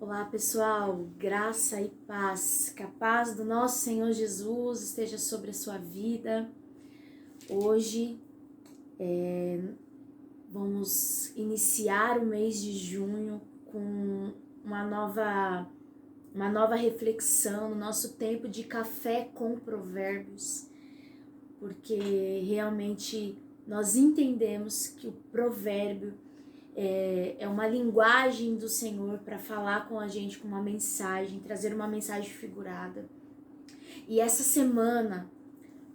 Olá pessoal, graça e paz, que a paz do nosso Senhor Jesus esteja sobre a sua vida. Hoje vamos iniciar o mês de junho com uma nova reflexão no nosso tempo de café com provérbios, porque realmente nós entendemos que o provérbio é uma linguagem do Senhor para falar com a gente com uma mensagem, trazer uma mensagem figurada. E essa semana,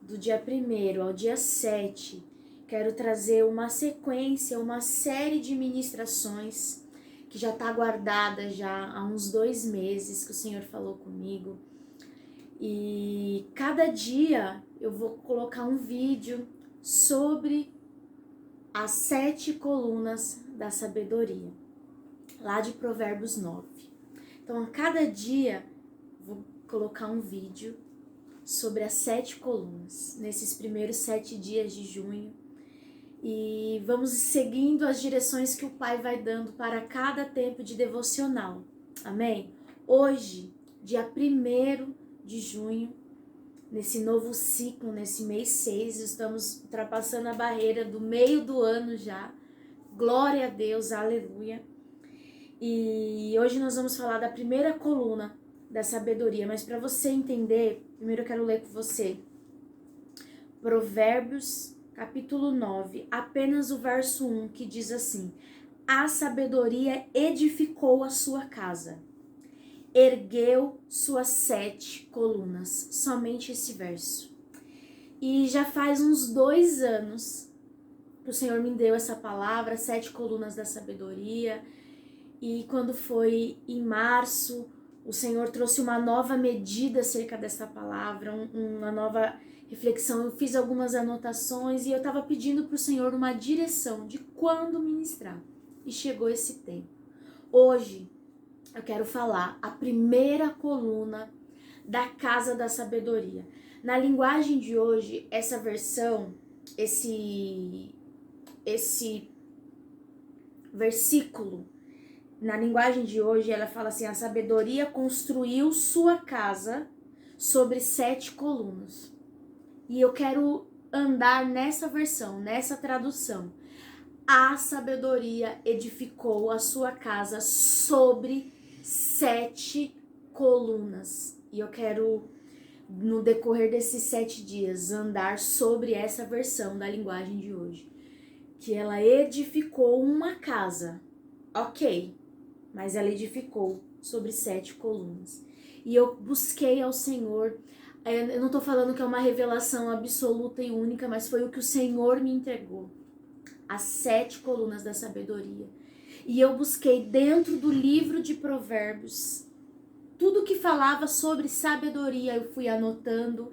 do dia 1º ao dia 7, quero trazer uma sequência, uma série de ministrações que já está guardada já há uns 2 meses que o Senhor falou comigo. E cada dia eu vou colocar um vídeo sobre as 7 colunas da sabedoria, lá de Provérbios 9. Então, a cada dia, vou colocar um vídeo sobre as 7 colunas, nesses primeiros 7 dias de junho. E vamos seguindo as direções que o Pai vai dando para cada tempo de devocional. Amém? Hoje, dia 1º de junho, nesse novo ciclo, nesse mês 6, estamos ultrapassando a barreira do meio do ano já. Glória a Deus, aleluia. E hoje nós vamos falar da primeira coluna da sabedoria, mas para você entender, primeiro eu quero ler com você Provérbios, capítulo 9, apenas o verso 1, que diz assim: a sabedoria edificou a sua casa, ergueu suas 7 colunas. Somente esse verso. E já faz uns 2 anos que o Senhor me deu essa palavra, 7 colunas da sabedoria. E quando foi em março, o Senhor trouxe uma nova medida acerca dessa palavra, uma nova reflexão. Eu fiz algumas anotações e eu estava pedindo para o Senhor uma direção de quando ministrar. E chegou esse tempo. Hoje eu quero falar a primeira coluna da casa da sabedoria. Na linguagem de hoje, essa versão, esse versículo, na linguagem de hoje, ela fala assim: a sabedoria construiu sua casa sobre 7 colunas. E eu quero andar nessa versão, nessa tradução. A sabedoria edificou a sua casa sobre 7 colunas. E eu quero, no decorrer desses 7 dias, andar sobre essa versão da linguagem de hoje. Que ela edificou uma casa, ok, mas ela edificou sobre 7 colunas. E eu busquei ao Senhor, eu não tô falando que é uma revelação absoluta e única, mas foi o que o Senhor me entregou. As 7 colunas da sabedoria. E eu busquei dentro do livro de Provérbios tudo que falava sobre sabedoria. Eu fui anotando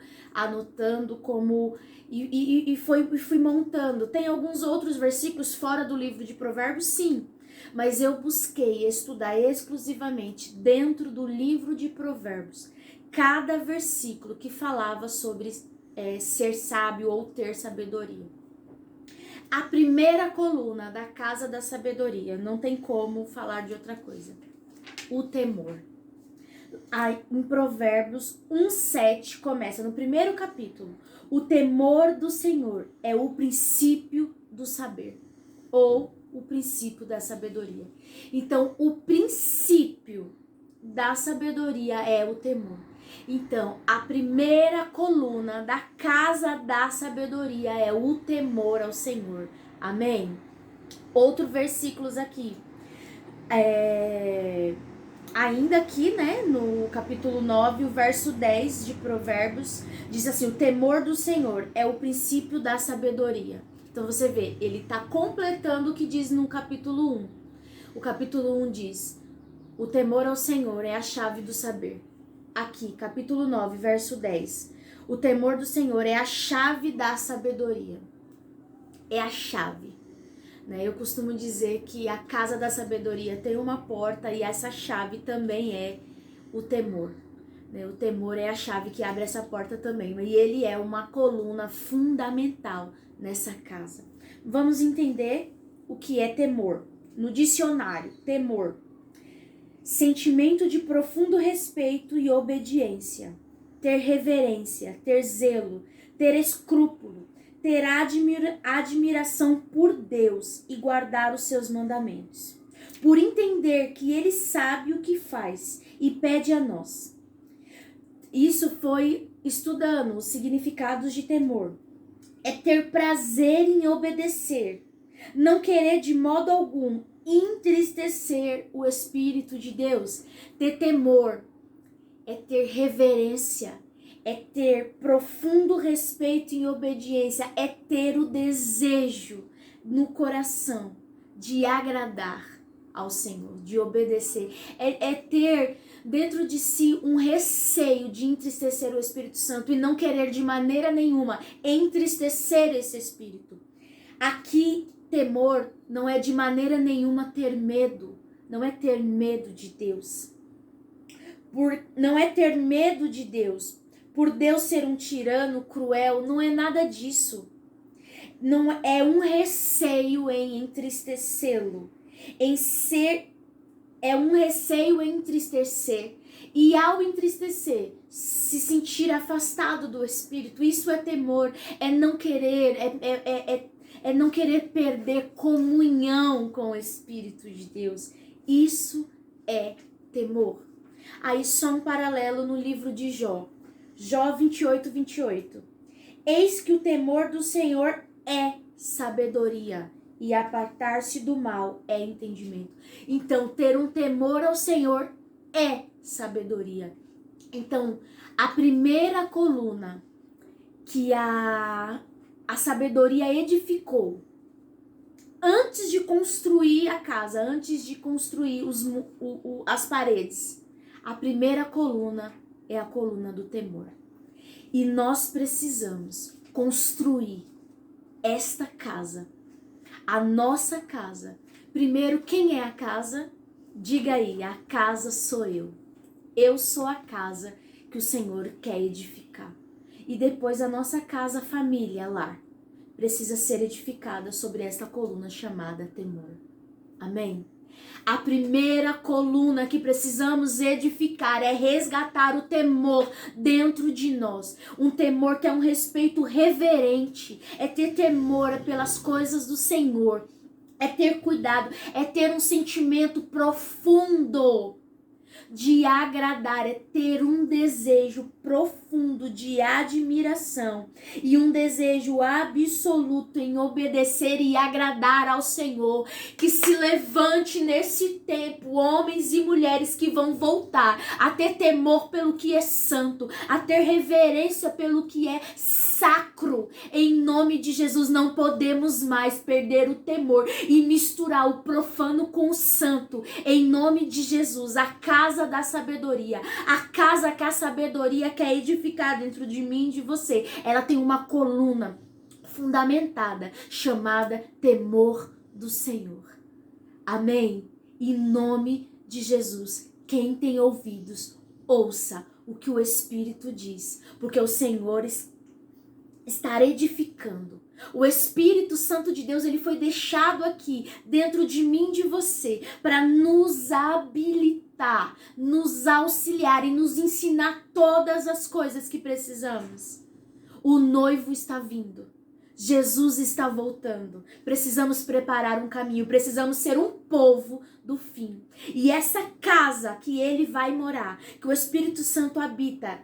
como e fui montando. Tem alguns outros versículos fora do livro de Provérbios, sim, mas eu busquei estudar exclusivamente dentro do livro de Provérbios cada versículo que falava sobre ser sábio ou ter sabedoria. A primeira coluna da casa da sabedoria, não tem como falar de outra coisa: o temor. Em Provérbios 1:7 começa no primeiro capítulo: o temor do Senhor é o princípio do saber, ou o princípio da sabedoria. Então, o princípio da sabedoria é o temor. Então, a primeira coluna da casa da sabedoria é o temor ao Senhor. Amém? Outro versículos aqui. Ainda aqui, né, no capítulo 9, o verso 10 de Provérbios, diz assim: o temor do Senhor é o princípio da sabedoria. Então você vê, ele está completando o que diz no capítulo 1. O capítulo 1 diz: o temor ao Senhor é a chave do saber. Aqui, capítulo 9, verso 10. O temor do Senhor é a chave da sabedoria. É a chave. Eu costumo dizer que a casa da sabedoria tem uma porta e essa chave também é o temor. O temor é a chave que abre essa porta também. E ele é uma coluna fundamental nessa casa. Vamos entender o que é temor. No dicionário, temor sentimento de profundo respeito e obediência, ter reverência, ter zelo, ter escrúpulo, ter admiração por Deus e guardar os seus mandamentos, por entender que Ele sabe o que faz e pede a nós. Isso foi estudando os significados de temor. É ter prazer em obedecer, não querer de modo algum entristecer o Espírito de Deus. Ter temor é ter reverência, é ter profundo respeito e obediência, é ter o desejo no coração de agradar ao Senhor, de obedecer, é ter dentro de si um receio de entristecer o Espírito Santo e não querer de maneira nenhuma entristecer esse Espírito. Aqui, temor não é de maneira nenhuma ter medo, não é ter medo de Deus. Não é ter medo de Deus, por Deus ser um tirano, cruel, não é nada disso. Não é um receio em entristecê-lo, é um receio em entristecer, e ao entristecer, se sentir afastado do Espírito. Isso é temor, é não querer, é não querer perder comunhão com o Espírito de Deus. Isso é temor. Aí só um paralelo no livro de Jó. Jó 28:28. Eis que o temor do Senhor é sabedoria, e apartar-se do mal é entendimento. Então, ter um temor ao Senhor é sabedoria. Então, a primeira coluna que a sabedoria edificou, antes de construir a casa, antes de construir as paredes, a primeira coluna é a coluna do temor. E nós precisamos construir esta casa, a nossa casa. Primeiro, quem é a casa? Diga aí, a casa sou eu. Eu sou a casa que o Senhor quer edificar. E depois a nossa casa, família, lar, precisa ser edificada sobre esta coluna chamada temor. Amém? A primeira coluna que precisamos edificar é resgatar o temor dentro de nós. Um temor que é um respeito reverente, é ter temor pelas coisas do Senhor, é ter cuidado, é ter um sentimento profundo de agradar, é ter um desejo profundo de admiração e um desejo absoluto em obedecer e agradar ao Senhor. Que se levante nesse tempo homens e mulheres que vão voltar a ter temor pelo que é santo, a ter reverência pelo que é sacro. Em nome de Jesus, não podemos mais perder o temor e misturar o profano com o santo. Em nome de Jesus, a casa da sabedoria, a casa que a sabedoria quer edificar dentro de mim e de você, ela tem uma coluna fundamentada chamada temor do Senhor. Amém? Em nome de Jesus, quem tem ouvidos, ouça o que o Espírito diz, porque o Senhor estar edificando. O Espírito Santo de Deus, ele foi deixado aqui dentro de mim e de você para nos habilitar, nos auxiliar e nos ensinar todas as coisas que precisamos. O noivo está vindo. Jesus está voltando. Precisamos preparar um caminho, precisamos ser um povo do fim. E essa casa que ele vai morar, que o Espírito Santo habita,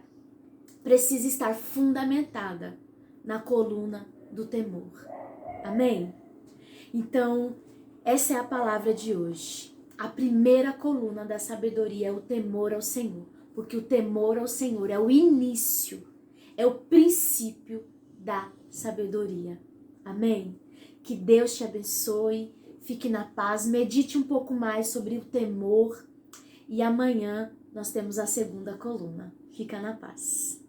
precisa estar fundamentada na coluna do temor. Amém? Então, essa é a palavra de hoje. A primeira coluna da sabedoria é o temor ao Senhor, porque o temor ao Senhor é o início, é o princípio da sabedoria. Amém? Que Deus te abençoe, fique na paz, medite um pouco mais sobre o temor e amanhã nós temos a segunda coluna. Fica na paz.